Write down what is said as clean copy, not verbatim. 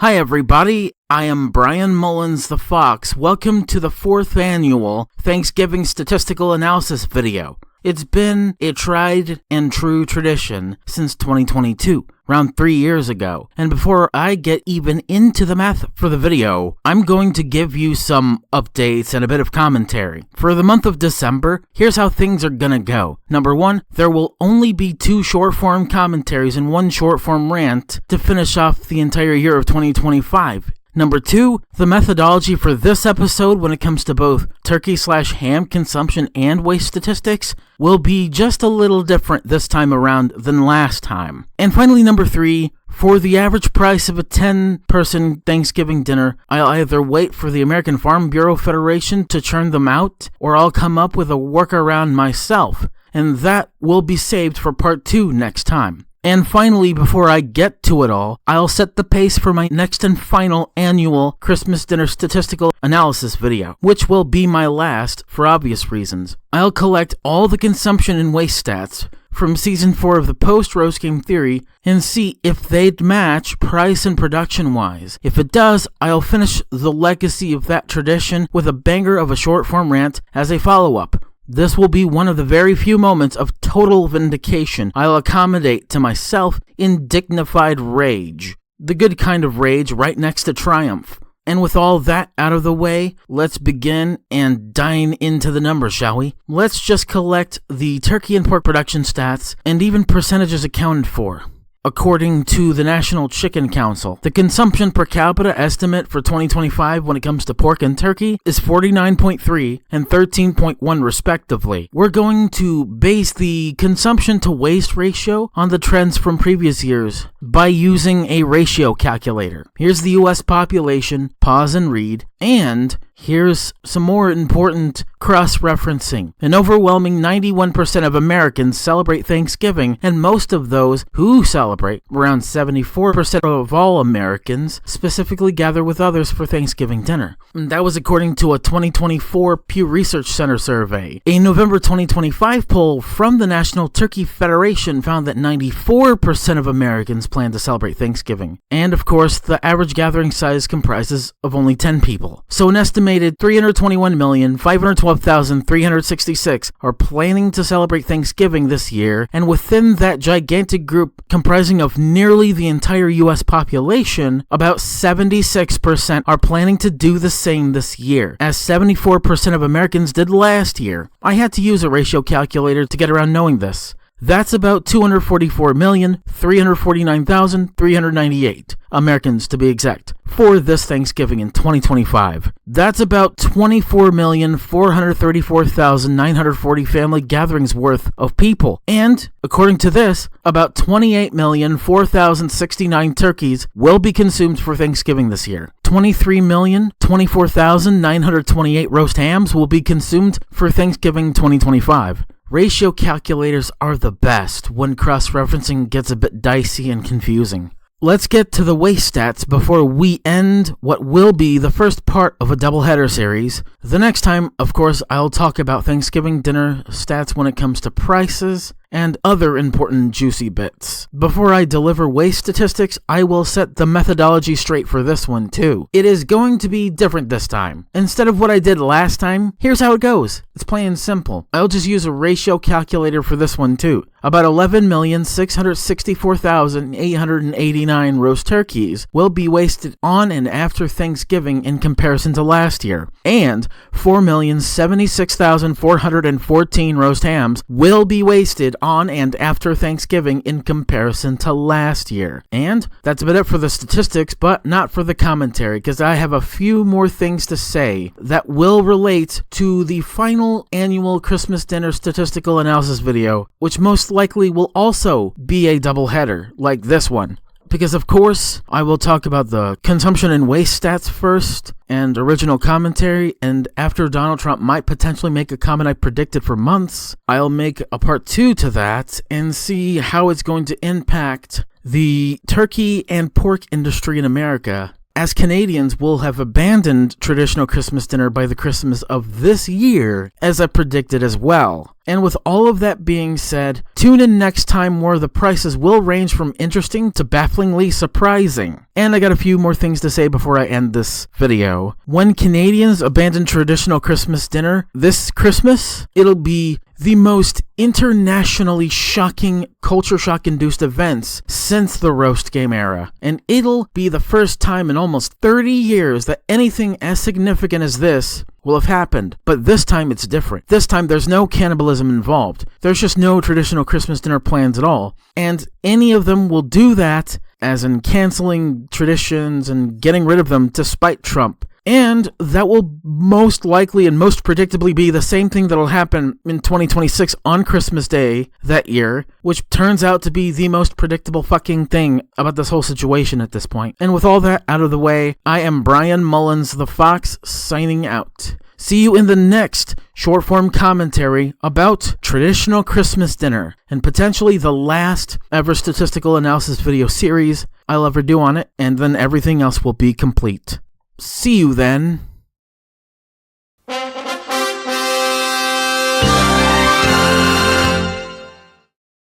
Hi everybody, I am Bryan Mullins the Fox. Welcome to the 4th annual Thanksgiving Statistical Analysis video. It's been a tried and true tradition since 2022, around 3 years ago. And before I get even into the math for the video, I'm going to give you some updates and a bit of commentary. For the month of December, here's how things are gonna go. Number 1, there will only be 2 short-form commentaries and 1 short-form rant to finish off the entire year of 2025. Number 2, the methodology for this episode when it comes to both turkey/ham consumption and waste statistics will be just a little different this time around than last time. And finally, number 3, for the average price of a 10-person Thanksgiving dinner, I'll either wait for the American Farm Bureau Federation to churn them out, or I'll come up with a workaround myself, and that will be saved for part 2 next time. And finally, before I get to it all, I'll set the pace for my next and final annual Christmas dinner statistical analysis video, which will be my last for obvious reasons. I'll collect all the consumption and waste stats from Season 4 of the Post-Roast Game Theory and see if they'd match price and production-wise. If it does, I'll finish the legacy of that tradition with a banger of a short-form rant as a follow-up. This will be one of the very few moments of total vindication I'll accommodate to myself in dignified rage. The good kind of rage right next to triumph. And with all that out of the way, let's begin and dine into the numbers, shall we? Let's just collect the turkey and pork production stats and even percentages accounted for. According to the National Chicken Council, the consumption per capita estimate for 2025 when it comes to pork and turkey is 49.3 and 13.1 respectively. We're going to base the consumption to waste ratio on the trends from previous years by using a ratio calculator. Here's the US population, pause and read, and here's some more important cross-referencing. An overwhelming 91% of Americans celebrate Thanksgiving, and most of those who celebrate, around 74% of all Americans, specifically gather with others for Thanksgiving dinner. And that was according to a 2024 Pew Research Center survey. A November 2025 poll from the National Turkey Federation found that 94% of Americans plan to celebrate Thanksgiving. And of course, the average gathering size comprises of only 10 people. So an estimated 321,512,366 are planning to celebrate Thanksgiving this year, and within that gigantic group comprising of nearly the entire US population, about 76% are planning to do the same this year, as 74% of Americans did last year. I had to use a ratio calculator to get around knowing this. That's about 244,349,398 Americans to be exact for this Thanksgiving in 2025. That's about 24,434,940 family gatherings worth of people. And according to this, about 28,004,069 turkeys will be consumed for Thanksgiving this year. 23,024,928 roast hams will be consumed for Thanksgiving 2025. Ratio calculators are the best when cross-referencing gets a bit dicey and confusing. Let's get to the waste stats before we end what will be the first part of a doubleheader series. The next time, of course, I'll talk about Thanksgiving dinner stats when it comes to prices and other important juicy bits. Before I deliver waste statistics, I will set the methodology straight for this one too. It is going to be different this time. Instead of what I did last time, here's how it goes. It's plain and simple. I'll just use a ratio calculator for this one too. About 11,664,889 roast turkeys will be wasted on and after Thanksgiving in comparison to last year. And 4,076,414 roast hams will be wasted on and after Thanksgiving in comparison to last year. And that's about it for the statistics, but not for the commentary, because I have a few more things to say that will relate to the final annual Christmas dinner statistical analysis video, which most likely will also be a double header like this one. Because of course, I will talk about the consumption and waste stats first, and original commentary, and after Donald Trump might potentially make a comment I predicted for months, I'll make a part 2 to that and see how it's going to impact the turkey and pork industry in America as Canadians will have abandoned traditional Christmas dinner by the Christmas of this year, as I predicted as well. And with all of that being said, tune in next time where the prices will range from interesting to bafflingly surprising. And I got a few more things to say before I end this video. When Canadians abandon traditional Christmas dinner this Christmas, it'll be the most internationally shocking culture shock-induced events since the roast game era. And it'll be the first time in almost 30 years that anything as significant as this will have happened. But this time it's different. This time there's no cannibalism involved. There's just no traditional Christmas dinner plans at all. And any of them will do that, as in canceling traditions and getting rid of them to spite Trump. And that will most likely and most predictably be the same thing that'll happen in 2026 on Christmas Day that year, which turns out to be the most predictable fucking thing about this whole situation at this point. And with all that out of the way, I am Bryan Mullins, the Fox, signing out. See you in the next short-form commentary about traditional Christmas dinner, and potentially the last ever statistical analysis video series I'll ever do on it, and then everything else will be complete. See you then.